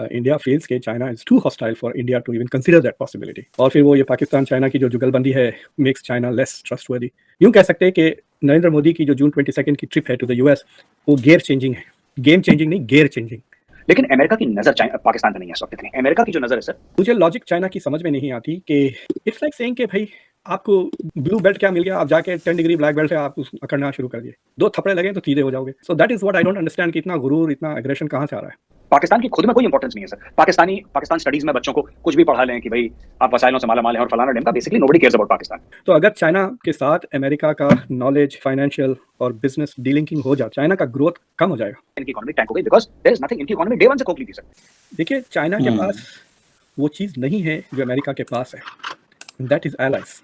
India feels के China is too hostile for India to even consider that possibility. और फिर वो ये पाकिस्तान चाइना की जो जुगलबंदी है मेक्स चाइना लेस ट्रस्टवर्दी। यूं कह सकते हैं कि नरेंद्र मोदी की जो जून 22 की ट्रिप है टू द यूएस वो गेयर चेंजिंग है, गेम चेंजिंग नहीं, गेयर चेंजिंग। लेकिन अमेरिका की नजर पाकिस्तान पे नहीं है इस वक्त। इतनी अमेरिका की जो नजर है सर, मुझे लॉजिक चाइना की समझ में नहीं आती कि इट्स लाइक सेइंग कि भाई आपको ब्लू बेल्ट क्या मिल गया, आप जाके 10 डिग्री ब्लैक बेल्ट है, आप उस अकड़ना शुरू कर दिए, 2 थप्पड़े लगे तो सीधे हो जाओगे। सो that is what I don't understand कि इतना गुरूर, इतना एग्रेशन कहाँ से आ रहा है। पाकिस्तान की खुद में कोई इंपॉर्टेंस नहीं है सर। पाकिस्तान स्टडीज में बच्चों को कुछ भी पढ़ा लें कि भाई आप वसाइलों से माला माल हैं और फलाना डेम का, basically nobody cares about Pakistan. तो अगर चाइना के साथ अमेरिका का नॉलेज, फाइनेंशियल और बिजनेस डीलिंकिंग हो जाए, चाइना का ग्रोथ कम हो जाएगा। इनकी इकोनॉमी टैंक हो गई बिकॉज देयर इज नथिंग। इनकी इकोनॉमी डे वन से खोखली थी सर। देखिए चाइना के पास वो चीज़ नहीं है जो अमेरिका के पास है, दैट इज एलाइज।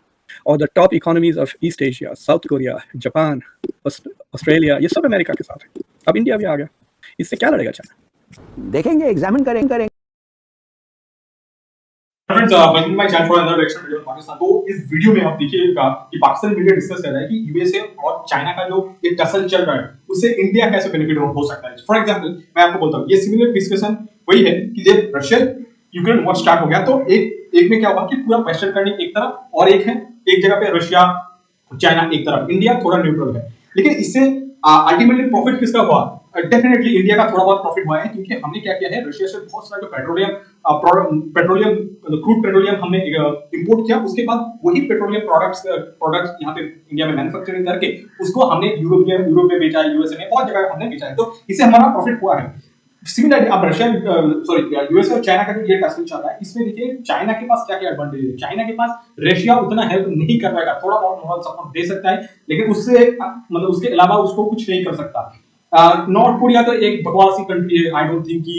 और the top economies of East Asia, South Korea, Japan, Australia, ये सब अमेरिका के साथ है। अब इंडिया भी आ गया, इससे क्या लड़ेगा चाइना? देखेंगे, एग्जामिन करेंगे। Friends, welcome my channel for another reaction video on Pakistan. तो इस वीडियो में आप देखिएगा कि पाकिस्तान मीडिया डिस्कस कर रहा है कि यूएसए और चाइना का जो एक टसल चल रहा है उससे इंडिया कैसे बेनिफिट हो सकता है। फॉर एग्जांपल मैं आपको बोलता हूं, ये सिमिलर डिस्कशन वही है कि जब रशिया यूक्रेन वॉर स्टार्ट हो गया तो एक में क्या हुआ कि पूरा वेस्टर्न कंट्री एक तरफ और एक जगह पे रशिया चाइना एक तरफ, इंडिया थोड़ा न्यूट्रल है। लेकिन इससे अल्टीमेटली प्रॉफिट किसका हुआ? डेफिनेटली इंडिया का थोड़ा बहुत प्रॉफिट हुआ है, क्योंकि हमने क्या किया है, रशिया से बहुत सारा जो क्रूड पेट्रोलियम हमने इंपोर्ट किया। उसके बाद वही पेट्रोलियम प्रोडक्ट्स यहाँ पे इंडिया में मैन्युफैक्चरिंग करके उसको हमने यूरोप में बेचा है, यूएसए में बहुत जगह हमने बेचा है, तो इससे हमारा प्रॉफिट हुआ है। सिमिलरली अब यूएसए और चाइना का जो ये टसल चल रहा है, इसमें देखिए चाइना के पास क्या क्या एडवांटेज है। चाइना के पास रशिया उतना हेल्प नहीं कर पाएगा, थोड़ा बहुत मॉरल सपोर्ट दे सकता है, लेकिन उससे मतलब उसके अलावा उसको कुछ नहीं कर सकता। नॉर्थ कोरिया तो एक बकवासी कंट्री है। आई डोंट थिंक कि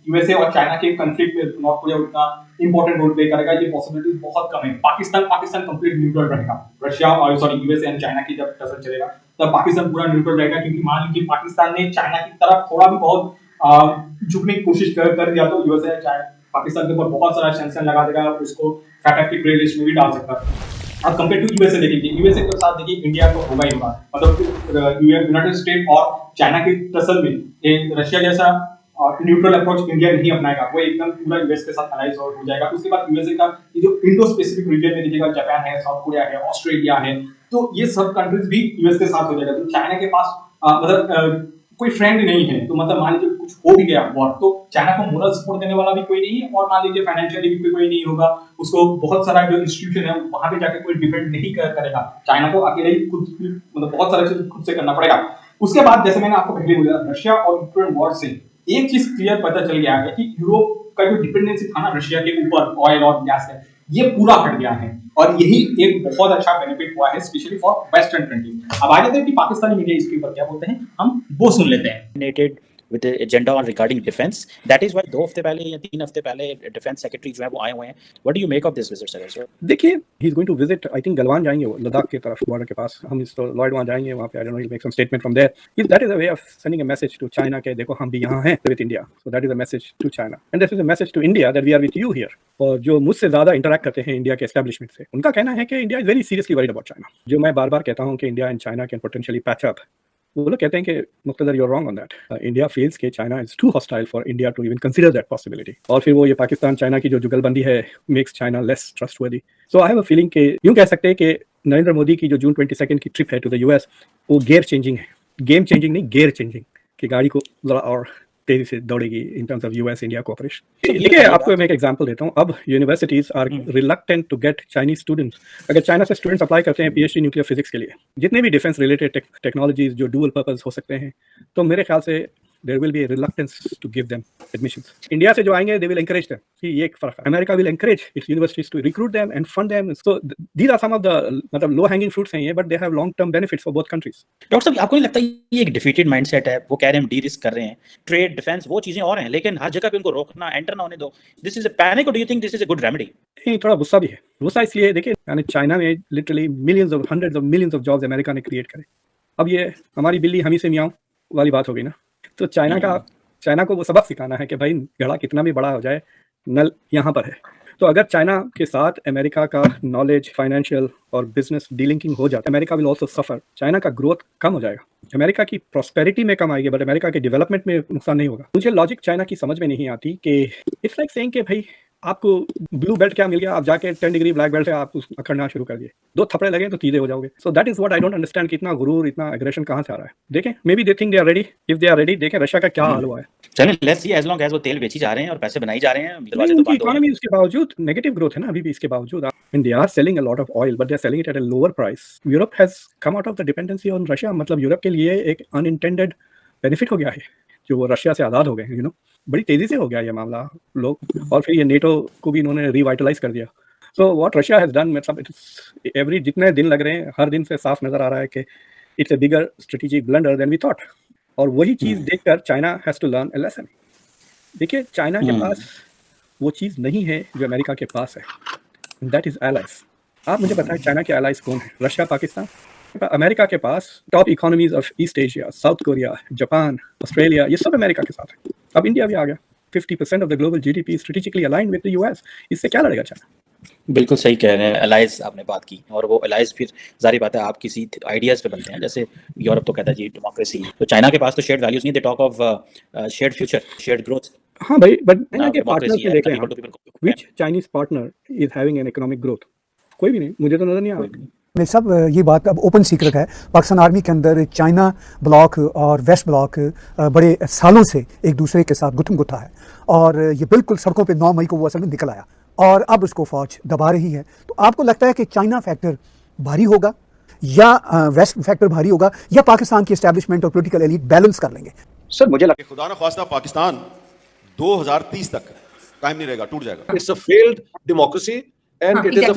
यूएसए और चाइना के कॉन्फ्लिक्ट में नॉर्थ कोरिया उतना इंपॉर्टेंट रोल प्ले करेगा, ये पॉसिबिलिटी बहुत कम है। पाकिस्तान कंप्लीट न्यूट्रल रहेगा। रशिया और यूएसए एंड चाइना की जब टसल चलेगा तब पाकिस्तान पूरा न्यूट्रल रहेगा, क्योंकि मान लीजिए पाकिस्तान ने चाइना की तरफ थोड़ा भी बहुत झुकने की कोशिश कर दिया तो यूएसए पाकिस्तान के ऊपर बहुत सारा सैंक्शन लगा देगा, उसको फैक्टिव ग्रे लिस्ट में भी डाल सकता है। अब कंपेयर टू यूएसए देखेंगे, यूएसए के साथ देखिए इंडिया को होगा ही होगा, मतलब यूनाइटेड स्टेट और चाइना के टसल में एक रशिया जैसा न्यूट्रल अप्रोच इंडिया नहीं अपनाएगा, वो एकदम पूरा यूएस के साथ अलाइज हो जाएगा। उसके बाद यूएसए का ये जो इंडो स्पेसिफिक रीजन में देखिएगा, जापान है, साउथ कोरिया है, ऑस्ट्रेलिया है, तो ये सब कंट्रीज भी यूएस के साथ हो जाएगा। तो चाइना के पास मतलब कोई फ्रेंड नहीं है, तो मतलब मान लीजिए कुछ हो भी गया वॉर, तो चाइना को मोरल सपोर्ट देने वाला भी कोई नहीं है, और मान लीजिए फाइनेंशियली भी कोई नहीं होगा, उसको बहुत सारा जो इंस्टीट्यूशन है वहां पे जाके कोई डिफेंड नहीं करेगा। चाइना को अकेले ही खुद मतलब बहुत सारा चीज खुद से करना पड़ेगा। उसके बाद जैसे मैंने आपको पहले बोला, रशिया और यूक्रेन वॉर से एक चीज क्लियर पता चल गया है कि यूरोप का जो डिपेंडेंसी था ना रशिया के ऊपर ऑयल और गैस का, ये पूरा हट गया है, और यही एक बहुत अच्छा बेनिफिट हुआ है स्पेशली फॉर वेस्टर्न कंट्रीज। अब आ जाते हैं कि पाकिस्तानी मीडिया इसके ऊपर क्या बोलते हैं, हम वो सुन लेते हैं। with the agenda on regarding defense, that is why 2 हफ्ते पहले या 3 हफ्ते पहले डिफेंस सेक्रेटरी जो है वो आए हुए हैं। What do you make of this visit sir? देखिए he is going to visit, I think Galwan जाएंगे, वो लद्दाख की तरफ बॉर्डर के पास, हम इस तो लॉयड वहां जाएंगे, वहां पे I don't know he make some statement from there. That is a way of sending a message to China के देखो हम भी यहां हैं with India. So that is a message to China and this is a message to India that we are with you here. और जो मुझसे ज्यादा इंटरेक्ट करते हैं इंडिया के एस्टैब्लिशमेंट से, उनका कहना है कि India is very seriously worried about China. जो मैं बार बार कहता हूं कि India and China can potentially patch up, वो लोग कहते हैं कि Muqtedar you are wrong on that. India feels के China is too hostile for India to even consider that possibility. और फिर वो ये पाकिस्तान चाइना की जो जुगलबंदी है makes China less trustworthy. So I have a feeling कि यूं कह सकते हैं कि नरेंद्र मोदी की जो जून 22 की ट्रिप है टू द यूएस वो गेयर चेंजिंग है, गेम चेंजिंग नहीं, गेयर चेंजिंग, कि गाड़ी को जरा और तेजी से दौड़ेगी in terms of US India cooperation. देखिए आपको मैं एक एग्जांपल देता हूं, अब universities are reluctant to get Chinese students. अगर चाइना से स्टूडेंट्स अप्लाई करते हैं पीएचडी न्यूक्लियर फिजिक्स के लिए, जितने भी डिफेंस रिलेटेड टेक्नोलॉजीज जो डुअल पर्पस हो सकते हैं, तो मेरे ख्याल से there will be a reluctance to give them admissions. India से जो आएंगे they will encourage them, कि ये एक फर्क है। America will encourage its universities to recruit them and fund them. So these are some of the मतलब low hanging fruits हैं ये, but they have long term benefits for both countries. Doctor साहब, आपको नहीं लगता ये एक डिफीटेड माइंडसेट है? वो कह रहे हैं हम डी रिस्क कर रहे हैं, ट्रेड डिफेंस वो चीजें और हैं, लेकिन हर जगह पे उनको रोकना, एंटर ना होने दो, दिस इज अ पैनिक, और do you think this is a good remedy? नहीं, थोड़ा गुस्सा भी है। गुस्सा इसलिए देखिए, यानी चाइना में literally millions of hundreds of millions of jobs America ने क्रिएट करे। अब ये हमारी बिल्ली हमी से मियाऊं वाली बात हो गई ना। तो चाइना को वो सबक सिखाना है कि भाई घड़ा कितना भी बड़ा हो जाए, नल यहाँ पर है। तो अगर चाइना के साथ अमेरिका का नॉलेज, फाइनेंशियल और बिजनेस डीलिंकिंग हो जाता है, America will also suffer. China का ग्रोथ कम हो जाएगा, अमेरिका की प्रॉस्पेरिटी में कम आएगी, बट अमेरिका के डेवलपमेंट में नुकसान नहीं होगा। मुझे लॉजिक चाइना की समझ में नहीं आती कि इट्स लाइक सेइंग कि भाई आपको ब्लू बेल्ट क्या मिल गया, आप जाके 10 डिग्री ब्लैक बेल्ट है, आप उस अखड़ना शुरू कर दिए, 2 थप्पड़े लगे तो तीसरे हो जाओगे। सो that is what I don't understand, कितना गुरूर, इतना एग्रेशन कहां से आ रहा है। देखें, maybe they think they are ready, if they are ready, देखें रशिया का क्या हाल हुआ है। चलिए let's see, as long as वो तेल बेची जा रहे हैं और पैसे बनाई जा रहे हैं, दरवाजे तो उनकी बंद हो इकोनॉमी गए। उसके बावजूद नेगेटिव ग्रोथ है ना अभी भी, इसके बावजूद and they are selling a lot of oil, but they are selling it at a lower price. Europe has come out of the dependency on Russia, मतलब यूरोप के लिए एक अनइंटेंडेड बेनिफिट हो गया है जो वो रशिया से आज़ाद हो गए, यू नो, बड़ी तेजी से हो गया ये मामला लोग, और फिर ये नेटो को भी इन्होंने रिवाइटलाइज कर दिया। So what Russia has done, मतलब इट्स एवरी, जितने दिन लग रहे हैं हर दिन से साफ नजर आ रहा है कि it's a bigger strategic blunder than we thought. और वही चीज देखकर China has to learn a lesson. देखिए चाइना के पास वो चीज नहीं है जो अमेरिका के पास है, दैट इज एलाइज। आप मुझे बताएं चाइना के एलाइज कौन है? रशिया, पाकिस्तान। अमेरिका के पास top economies of East Asia, South Korea, Japan, Australia, ये सब अमेरिका के साथ है। अब इंडिया भी आ गया। 50% of the global GDP strategically aligned with the US. इससे क्या लड़ेगा चाइना? बिल्कुल सही कह रहे हैं, अलाइज आपने बात की, और वो अलाइज फिर जारी बात है आप किसी आइडियाज पे बनते हैं। जैसे यूरोप तो कहता है जी डेमोक्रेसी, तो चाइना के पास तो शेयर्ड वैल्यूज नहीं, they talk of shared future, shared growth. हाँ भाई, बट चाइना के पार्टनर्स डेमोक्रेसी में है, देख लें people to हम, people which Chinese partner is having an economic growth? कोई भी नहीं, मुझे तो नजर नहीं आ रहा। में सब ये बात अब ओपन सीक्रेट है, पाकिस्तान आर्मी के अंदर चाइना ब्लॉक और वेस्ट ब्लॉक बड़े सालों से एक दूसरे के साथ गुत्थम गुत्था है, और ये बिल्कुल सड़कों पे 9 मई को वो असल में निकल आया और अब उसको फौज दबा रही है। तो आपको लगता है कि चाइना फैक्टर भारी होगा या वेस्ट फैक्टर भारी होगा, या पाकिस्तान की एस्टैब्लिशमेंट और पॉलिटिकल एलीट बैलेंस कर लेंगे? सर मुझे लगता खुदा न ख्वास्ता पाकिस्तान 2030 तक कायम नहीं रहेगा, टूट जाएगा। It's a failed democracy and it is a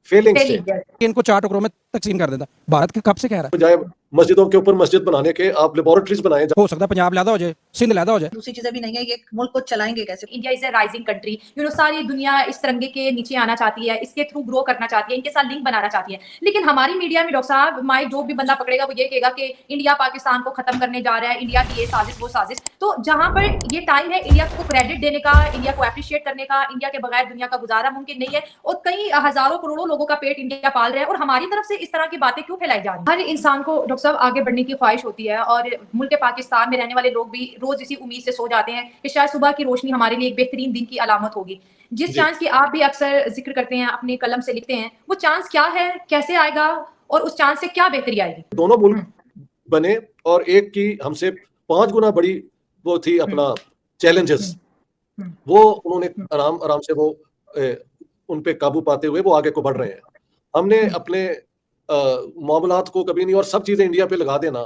failing state. इनको 4 टुकड़ों में तकसीम कर देता भारत के कब से कह रहा है। बजाय मस्जिदों के ऊपर मस्जिद बनाने के आप लेबोरेटरीज बनाए, हो सकता है पंजाब लैदा हो जाए, सिंध लैदा हो जाए। दूसरी चीजें भी नहीं है, ये मुल्क को चलाएंगे कैसे? India is a rising country, you know, सारी दुनिया इस तिरंगे के नीचे आना चाहती है, इसके थ्रू ग्रो करना चाहती है, इनके साथ लिंक बनाना चाहती है। लेकिन हमारी मीडिया में डॉक्टर साहब, माइक जो भी बंदा पकड़ेगा वो ये कहेगा कि इंडिया पाकिस्तान को खत्म करने जा रहा है, इंडिया की ये साजिश वो साजिश। तो जहां पर ये टाइम है इंडिया को क्रेडिट देने का, इंडिया को अप्रिशिएट करने का, इंडिया के बगैर दुनिया का गुजारा मुमकिन नहीं है, और कई हजारों करोड़ों लोगों का पेट इंडिया पाल रहा है, और हमारी तरफ से इस तरह की बातें क्यों फैलाई जा रही है? हर इंसान को डॉक्टर साहब आगे बढ़ने की ख्वाहिश होती है, और मुल्क पाकिस्तान में रहने वाले लोग भी रोज इसी उम्मीद से सो जाते हैं कि शायद सुबह की रोशनी हमारे लिए एक बेहतरीन दिन की अलामत होगी। जिस चांस की आप भी अक्सर जिक्र करते हैं, अपने कलम से लिखते हैं, वो चांस क्या है, कैसे आएगा, और उस चांस से क्या बेहतरी आएगी? दोनों मुल्क बने और एक की हमसे 5 गुना बड़ी वो थी अपना चैलेंजेस, वो उन्होंने आराम से वो उन पे काबू पाते हुए वो आगे को बढ़ रहे हैं। हमने अपने मामलात को कभी नहीं, और सब चीजें इंडिया पे लगा देना,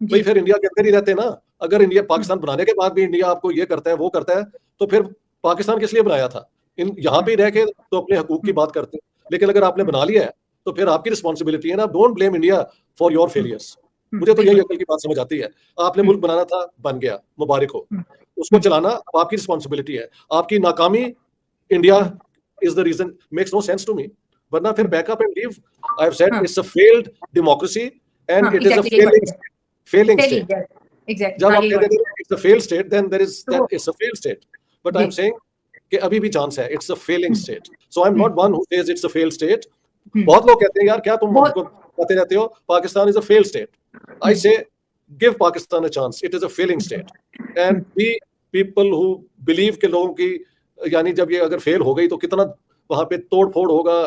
भाई फिर इंडिया के अंदर ही रहते ना। अगर इंडिया पाकिस्तान बनाने के बाद भी इंडिया आपको ये करता है वो करता है, तो फिर पाकिस्तान किस लिए बनाया था? यहाँ पे रह के तो अपने हकूक की बात करते हैं, लेकिन अगर आपने बना लिया है तो फिर आपकी रिस्पॉन्सिबिलिटी है ना। Don't blame India for your failures. मुझे तो यही अकल की बात समझ आती है। आपने मुल्क बनाना था, बन गया, मुबारक हो। उसको चलाना अब आपकी रिस्पॉन्सिबिलिटी है। आपकी नाकामी India is the reason, makes no sense to me. वरना फिर back up and leave. I have said it's a failed democracy and it is a failing state. जब आप कहते हैं it's a failed state, then there is that it's a failed state, but I am saying कि अभी भी chance है, it's a failing state. So I am not one who says it's a failed state. बहुत लोग कहते हैं यार क्या तुम हमको कहते रहते हो Pakistan is a failed state. I say give Pakistan a chance, it is a failing state. And we people who believe के लोगों की, यानी जब ये अगर फेल हो गई तो कितना वहां पे तोड़ फोड़ होगा,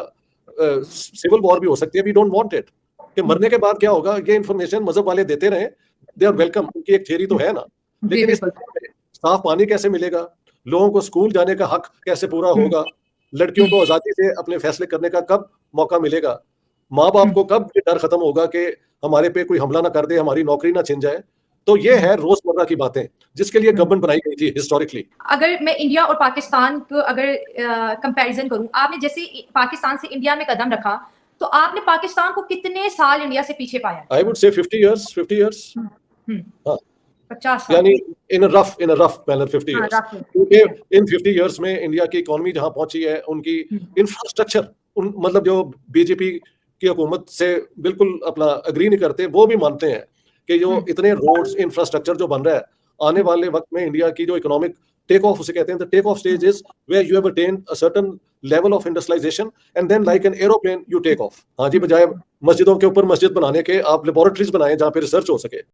सिविल वॉर भी हो सकती है। वी डोंट वांट इट कि मरने के बाद क्या होगा, ये इन्फॉर्मेशन मजहब वाले देते रहे, दे आर वेलकम, उनकी एक थ्योरी तो है ना। लेकिन इस साफ पानी कैसे मिलेगा, लोगों को स्कूल जाने का हक कैसे पूरा होगा, लड़कियों को आजादी से अपने फैसले करने का कब मौका मिलेगा, माँ बाप को कब ये डर खत्म होगा कि हमारे पे कोई हमला ना कर दे, हमारी नौकरी ना छिन जाए। तो ये है रोजमर्रा की बातें जिसके लिए गवर्नमेंट बनाई गई थी हिस्टोरिकली। अगर मैं इंडिया और पाकिस्तान को अगर कंपैरिजन करूं, आपने जैसे पाकिस्तान से इंडिया में कदम रखा, तो आपने पाकिस्तान को कितने साल इंडिया से पीछे पाया? I would say 50 years. 50 साल, यानी इन अ रफ मैनर 50 इयर्स। क्योंकि इन 50 इयर्स में इंडिया की इकोनॉमी जहां पहुंची है, उनकी इंफ्रास्ट्रक्चर, मतलब जो बीजेपी की हुकूमत से बिल्कुल अपना अग्री नहीं करते, वो भी मानते हैं कि जो इतने रोड्स इंफ्रास्ट्रक्चर जो बन रहा है, आने वाले वक्त में इंडिया की जो इकोनॉमिक टेक ऑफ उसे कहते हैं। The take off stage is where you have attend a certain level of industrialisation and then like an aeroplane you take off. हाँ जी, बजाय मस्जिदों के ऊपर मस्जिद बनाने के आप लेबोरेटरीज बनाएं जहां पे रिसर्च हो सके।